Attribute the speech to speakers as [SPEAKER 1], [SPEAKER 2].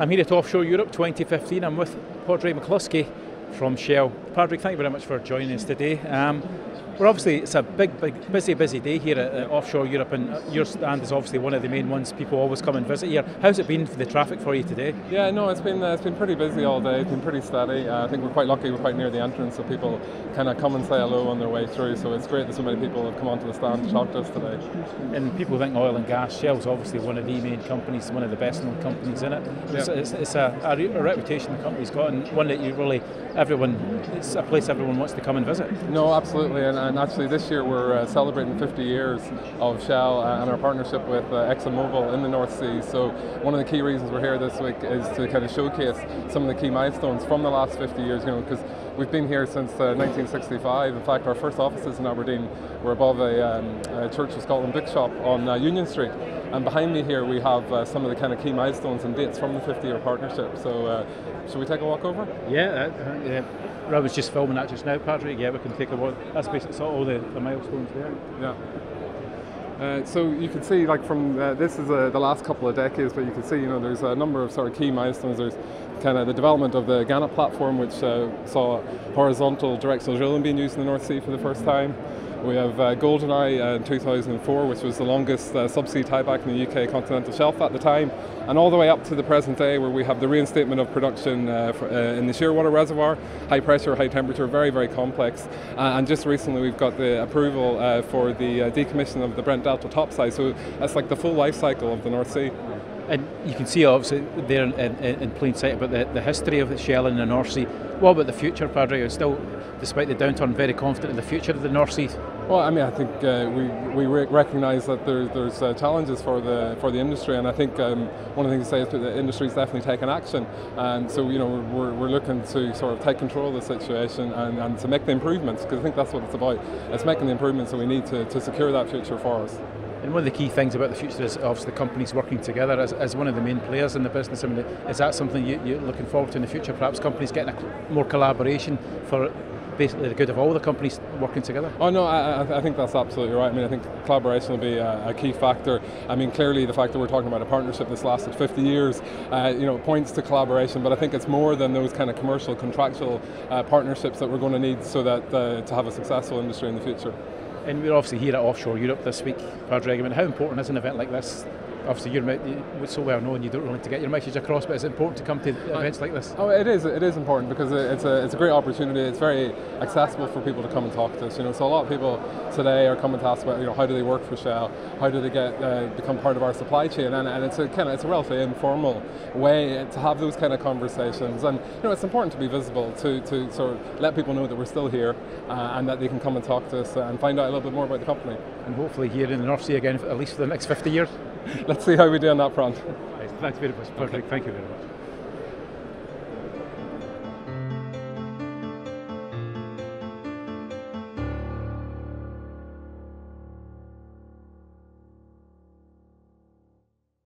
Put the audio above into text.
[SPEAKER 1] I'm here at Offshore Europe 2015. I'm with Padraig McCloskey from Shell. Padraig, thank you very much for joining us today. It's a big, busy day here at Offshore Europe, and your stand is obviously one of the main ones people always come and visit here. How's it been for the traffic for you today?
[SPEAKER 2] Yeah, no, it's been pretty busy all day. It's been pretty steady. I think we're quite lucky. We're quite near the entrance, so people kind of come and say hello on their way through. So it's great that so many people have come onto the stand to talk to us today.
[SPEAKER 1] And people think oil and gas. Shell's obviously one of the main companies, one of the best-known companies in it. It's a reputation the company's got, and one that it's a place everyone wants to come and visit.
[SPEAKER 2] No, absolutely, and actually this year we're celebrating 50 years of Shell and our partnership with ExxonMobil in the North Sea. So one of the key reasons we're here this week is to kind of showcase some of the key milestones from the last 50 years, because we've been here since 1965. In fact, our first offices in Aberdeen were above a Church of Scotland bookshop on Union Street. And behind me here we have some of the kind of key milestones and dates from the 50-year partnership. So should we take a walk over?
[SPEAKER 1] Yeah. I was just filming that just now, Padraig. Yeah, we can take a walk. That's basically all the milestones there.
[SPEAKER 2] Yeah. So you can see, like from this is the last couple of decades, but you can see, there's a number of sort of key milestones. There's kind of the development of the Ghana platform, which saw horizontal directional drilling being used in the North Sea for the first time. We have GoldenEye in 2004, which was the longest subsea tieback in the UK continental shelf at the time, and all the way up to the present day, where we have the reinstatement of production in the Shearwater reservoir, high pressure, high temperature, very, very complex. And just recently we've got the approval for the decommissioning of the Brent Delta topside, so that's like the full life cycle of the North Sea.
[SPEAKER 1] And you can see obviously there in plain sight about the history of the Shell in the North Sea. What about the future, Padraig? You're still, despite the downturn, very confident in the future of the North Sea?
[SPEAKER 2] Well, I mean, I think we recognise that there's challenges for the industry, and I think one of the things to say is that the industry's definitely taken action, and so we're looking to sort of take control of the situation and to make the improvements, because I think that's what it's about. It's making the improvements that we need to secure that future for us.
[SPEAKER 1] And one of the key things about the future is obviously the companies working together as one of the main players in the business. I mean, is that something you're looking forward to in the future? Perhaps companies getting more collaboration for basically the good of all the companies working together?
[SPEAKER 2] Oh no, I think that's absolutely right. I mean, I think collaboration will be a key factor. I mean, clearly the fact that we're talking about a partnership that's lasted 50 years, points to collaboration. But I think it's more than those kind of commercial, contractual partnerships that we're going to need so that to have a successful industry in the future.
[SPEAKER 1] And we're obviously here at Offshore Europe this week, Padraig. I mean, how important is an event like this? Obviously, you're so well known, you don't really need to get your message across, but it's important to come to events like this.
[SPEAKER 2] Oh, it is important because it's a great opportunity. It's very accessible for people to come and talk to us. So a lot of people today are coming to ask about how do they work for Shell, how do they become part of our supply chain, and it's a relatively informal way to have those kind of conversations. And it's important to be visible to sort of let people know that we're still here and that they can come and talk to us and find out a little bit more about the company.
[SPEAKER 1] And hopefully here in the North Sea again, at least for the next 50 years.
[SPEAKER 2] Let's see how we do on that front.
[SPEAKER 1] Thanks very much, Padraig. Thank you very much.